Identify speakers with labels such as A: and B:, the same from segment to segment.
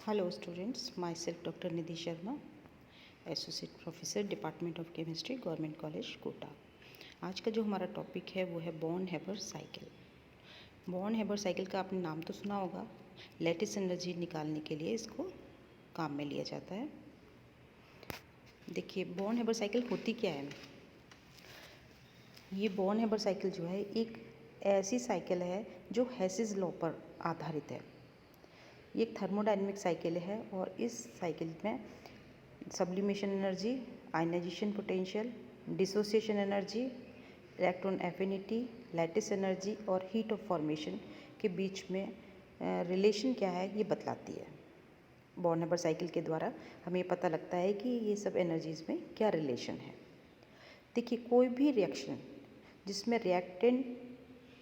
A: Hello students, myself doctor Nidhi Sharma, associate professor department of chemistry, government college Kota. आज का जो हमारा टॉपिक है वो है Born Haber cycle. Born Haber cycle का आपने नाम तो सुना होगा। लैटिस एनर्जी निकालने के लिए इसको काम में लिया जाता है। देखिए, बॉर्न हैबर साइकिल होती क्या है। ये बॉर्न हैबर साइकिल जो है एक ऐसी साइकिल है जो हेसिस लॉ पर आधारित है। ये एक थर्मोडायनेमिक साइकिल है और इस साइकिल में sublimation energy, ionization potential, dissociation energy, electron affinity, lattice energy और हीट ऑफ फॉर्मेशन के बीच में रिलेशन क्या है ये बतलाती है। बॉर्न हैबर साइकिल के द्वारा हमें पता लगता है कि ये सब एनर्जीज़ में क्या रिलेशन है। देखिए, कोई भी रिएक्शन जिसमें रिएक्टेंट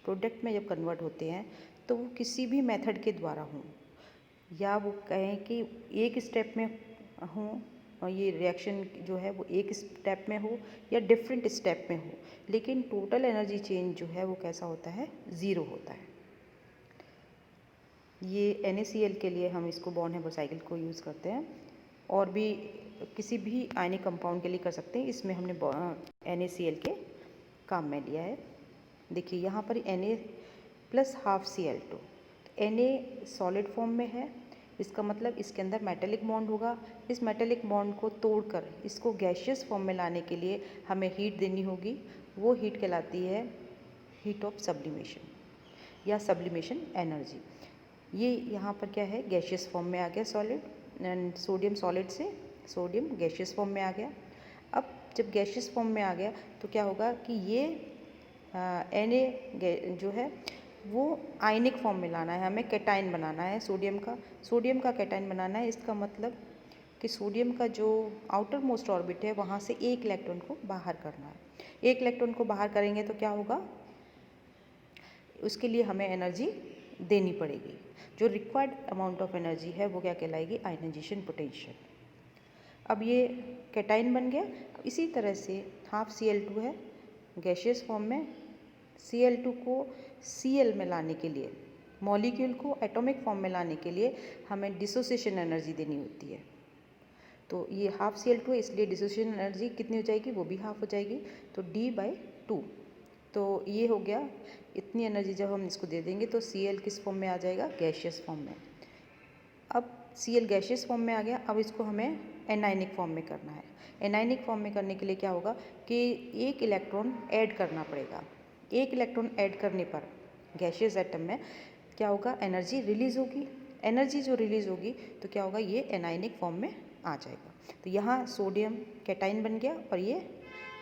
A: प्रोडक्ट में जब कन्वर्ट होते हैं तो वो किसी भी मेथड के द्वारा हों, या वो कहें कि एक स्टेप में हों और ये रिएक्शन जो है वो एक स्टेप में हो या डिफरेंट स्टेप में हो, लेकिन टोटल एनर्जी चेंज जो है वो कैसा होता है, ज़ीरो होता है। ये NaCl के लिए हम इसको बॉर्न हैबर साइकिल को यूज़ करते हैं, और भी किसी भी आयनिक कंपाउंड के लिए कर सकते हैं। इसमें हमने NaCl के काम में लिया है। देखिए, यहाँ पर Na plus half Cl2, Na solid form में है, इसका मतलब इसके अंदर मेटेलिक बॉन्ड होगा। इस मेटेलिक बॉन्ड को तोड़कर इसको गैशियस फॉर्म में लाने के लिए हमें हीट देनी होगी। वो हीट कहलाती है हीट ऑफ सब्लिमेशन या सब्लिमेशन एनर्जी। ये यहाँ पर क्या है, गैशियस फॉर्म में आ गया सॉलिड, सोडियम सॉलिड से सोडियम गैशियस फॉर्म में आ गया। अब जब गैशियस फॉर्म में आ गया तो क्या होगा कि ये Na जो है वो आयनिक फॉर्म में लाना है, हमें कैटाइन बनाना है सोडियम का कैटाइन बनाना है। इसका मतलब कि सोडियम का जो आउटर मोस्ट ऑर्बिट है वहाँ से एक इलेक्ट्रॉन को बाहर करना है। एक इलेक्ट्रॉन को बाहर करेंगे तो क्या होगा, उसके लिए हमें एनर्जी देनी पड़ेगी। जो रिक्वायर्ड अमाउंट ऑफ एनर्जी है वो क्या कहलाएगी, आयनाइजेशन पोटेंशियल। अब ये कैटाइन बन गया। इसी तरह से हाफ Cl2 है गैशियस फॉर्म में, Cl2 को Cl में लाने के लिए, मॉलिक्यूल को एटॉमिक फॉर्म में लाने के लिए हमें डिसोसिएशन एनर्जी देनी होती है। तो ये हाफ Cl2 है, इसलिए डिसोसिएशन एनर्जी कितनी हो जाएगी, वो भी हाफ हो जाएगी, तो D/2। तो ये हो गया। इतनी एनर्जी जब हम इसको दे देंगे तो Cl किस फॉर्म में आ जाएगा, गैशियस फॉर्म में। अब Cl गैशियस फॉर्म में आ गया। अब इसको हमें एनायनिक फॉर्म में करना है। एनायनिक फॉर्म में करने के लिए क्या होगा कि एक इलेक्ट्रॉन ऐड करना पड़ेगा। एक इलेक्ट्रॉन ऐड करने पर गैशियस एटम में क्या होगा, एनर्जी रिलीज़ होगी। एनर्जी जो रिलीज़ होगी तो क्या होगा, ये एनायनिक फॉर्म में आ जाएगा। तो यहाँ सोडियम कैटाइन बन गया और ये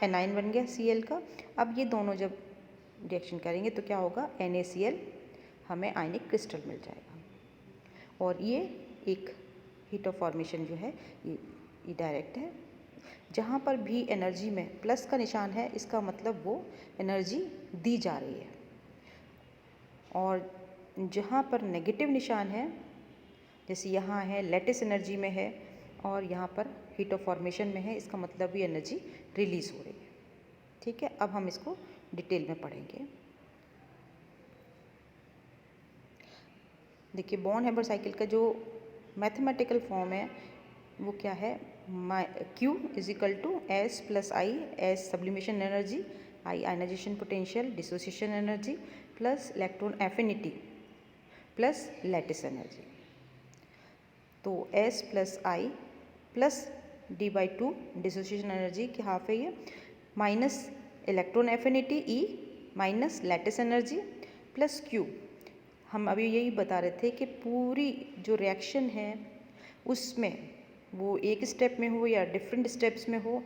A: एनाइन बन गया Cl का। अब ये दोनों जब रिएक्शन करेंगे तो क्या होगा, NaCl हमें आयनिक क्रिस्टल मिल जाएगा। और ये एक हीट ऑफ फॉर्मेशन जो है ये डायरेक्ट है। जहाँ पर भी एनर्जी में प्लस का निशान है इसका मतलब वो एनर्जी दी जा रही है, और जहाँ पर नेगेटिव निशान है, जैसे यहाँ है लैटिस एनर्जी में है और यहाँ पर हीट ऑफ फॉर्मेशन में है, इसका मतलब भी एनर्जी रिलीज़ हो रही है। ठीक है, अब हम इसको डिटेल में पढ़ेंगे। देखिए, बॉर्न हैबर साइकिल का जो मैथमेटिकल फॉर्म है वो क्या है, Q = S + I, S sublimation energy, I ionization potential, dissociation energy plus electron affinity plus lattice energy. तो S + I plus D/2 dissociation energy की हाफ है ये, minus electron affinity E minus lattice energy plus Q। हम अभी यही बता रहे थे कि पूरी जो रिएक्शन है उसमें वो एक स्टेप में हो या डिफरेंट स्टेप्स में हो,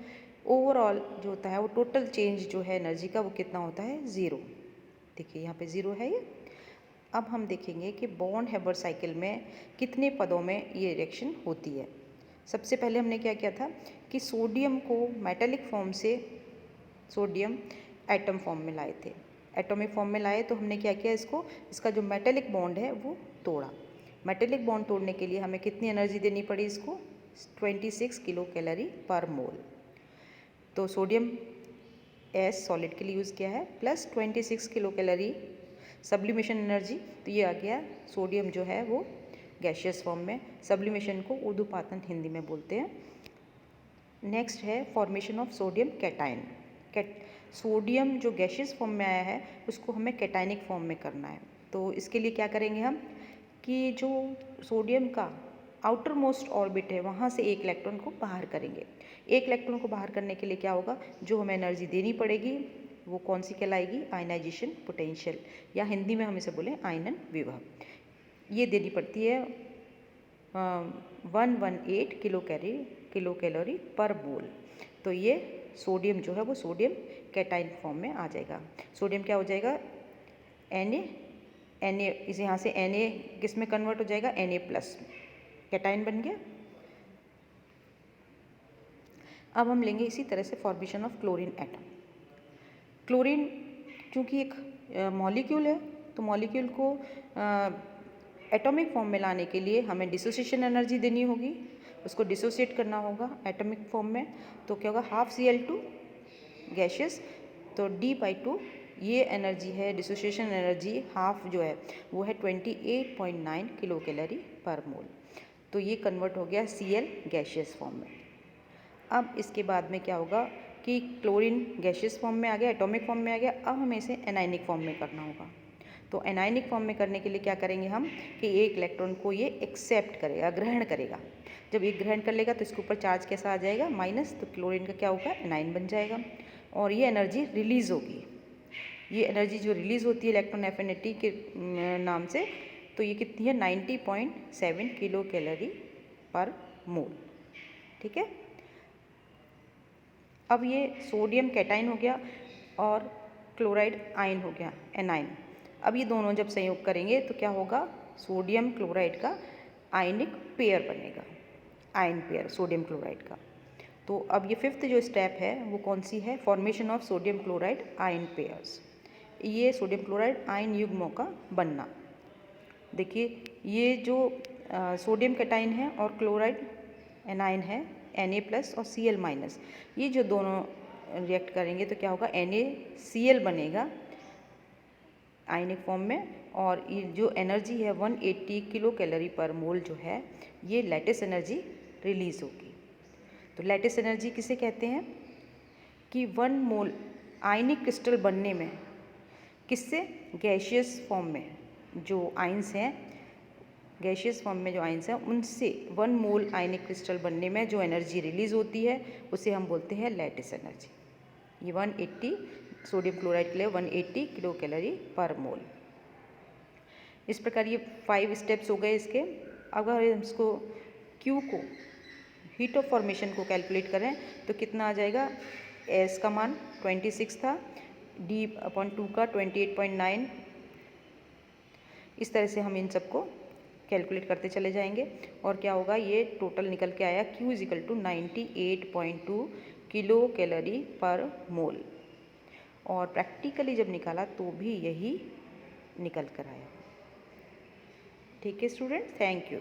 A: ओवरऑल जो होता है वो टोटल चेंज जो है एनर्जी का वो कितना होता है, ज़ीरो। देखिए यहाँ पे ज़ीरो है ये। अब हम देखेंगे कि बॉर्न हैबर साइकिल में कितने पदों में ये रिएक्शन होती है। सबसे पहले हमने क्या किया था कि सोडियम को मेटेलिक फॉर्म से सोडियम एटम फॉर्म में लाए थे, एटॉमिक फॉर्म में लाए तो हमने क्या किया, इसका जो मेटेलिक बॉन्ड है वो तोड़ा। मेटेलिक बॉन्ड तोड़ने के लिए हमें कितनी एनर्जी देनी पड़ी इसको, 26 किलो कैलोरी पर मोल। तो सोडियम एस सॉलिड के लिए यूज़ किया है plus 26 kilo calorie sublimation energy. तो ये आ गया, सोडियम जो है वो गैशियस फॉर्म में। सब्लिमेशन को ऊर्ध्वपातन हिंदी में बोलते हैं। नेक्स्ट है formation of sodium cation. Sodium जो गैशियस फॉर्म में आया है उसको हमें कैटायनिक फॉर्म में करना है। तो इसके लिए क्या करेंगे हम कि जो सोडियम का आउटर मोस्ट ऑर्बिट है वहाँ से एक इलेक्ट्रॉन को बाहर करेंगे। एक इलेक्ट्रॉन को बाहर करने के लिए क्या होगा, जो हमें एनर्जी देनी पड़ेगी वो कौन सी कहलाएगी, आयनाइजेशन पोटेंशियल, या हिंदी में हम इसे बोलें आयनन विभव। ये देनी पड़ती है 118 किलो कैलोरी पर मोल। तो ये सोडियम जो है वो सोडियम कैटाइन फॉर्म में आ जाएगा। सोडियम क्या हो जाएगा, Na इस यहाँ से Na किस में कन्वर्ट हो जाएगा, Na+, कैटाइन बन गया। अब हम लेंगे इसी तरह से formation of chlorine atom. Chlorine चूँकि एक मॉलिक्यूल है तो मॉलिक्यूल को एटॉमिक फॉर्म में लाने के लिए हमें डिसोसिएशन एनर्जी देनी होगी, उसको डिसोसिएट करना होगा एटॉमिक फॉर्म में। तो क्या होगा, हाफ Cl2 गैशियस, तो D/2 ये एनर्जी है डिसोसिएशन एनर्जी, हाफ जो है वो है 28.9 किलो कैलोरी पर मोल। तो ये कन्वर्ट हो गया Cl गैशियस फॉर्म में। अब इसके बाद में क्या होगा कि क्लोरीन गैशियस फॉर्म में आ गया, एटॉमिक फॉर्म में आ गया। अब हमें इसे एनायनिक फॉर्म में करना होगा। तो एनायनिक फॉर्म में करने के लिए क्या करेंगे हम कि एक इलेक्ट्रॉन को ये एक्सेप्ट करेगा, ग्रहण करेगा। जब ये ग्रहण कर लेगा तो इसके ऊपर चार्ज कैसा आ जाएगा, माइनस, तो क्लोरीन का क्या होगा, एनाइन बन जाएगा और ये एनर्जी रिलीज़ होगी। ये एनर्जी जो रिलीज़ होती है इलेक्ट्रॉन एफिनिटी के नाम से, तो ये कितनी है, 90.7 किलो कैलोरी पर मोल। ठीक है। अब ये सोडियम कैटाइन हो गया और क्लोराइड आयन हो गया, एनाइन। अब ये दोनों जब संयोग करेंगे तो क्या होगा, सोडियम क्लोराइड का आयनिक पेयर बनेगा, आयन पेयर सोडियम क्लोराइड का। तो अब ये फिफ्थ जो स्टेप है वो कौन सी है, formation of sodium chloride ion pairs. ये सोडियम क्लोराइड आयन युग्मों का बनना। देखिए ये जो सोडियम कैटाइन है और क्लोराइड एनाइन है, Na+ और Cl-, ये जो दोनों रिएक्ट करेंगे तो क्या होगा, NaCl बनेगा आयनिक फॉर्म में। और ये जो एनर्जी है 180 किलो कैलोरी पर मोल जो है, ये लैटिस एनर्जी रिलीज़ होगी। तो लैटिस एनर्जी किसे कहते हैं कि 1 मोल आयनिक क्रिस्टल बनने में, किससे, गैशियस फॉर्म में जो आयंस हैं, गैशियस फॉर्म में जो आयंस हैं उनसे 1 मोल आयनिक क्रिस्टल बनने में जो एनर्जी रिलीज़ होती है उसे हम बोलते हैं लैटिस एनर्जी। ये 180 सोडियम क्लोराइड के लिए 180 किलो कैलोरी पर मोल। इस प्रकार ये 5 स्टेप्स हो गए इसके। अगर हम इसको Q को, हीट ऑफ फॉर्मेशन को कैलकुलेट करें तो कितना आ जाएगा, S का मान 26 था, D/2 का 28.9। इस तरह से हम इन सबको कैलकुलेट करते चले जाएंगे और क्या होगा, ये टोटल निकल के आया Q = 98.2 किलो कैलोरी पर मोल। और प्रैक्टिकली जब निकाला तो भी यही निकल कर आया। ठीक है स्टूडेंट, थैंक यू।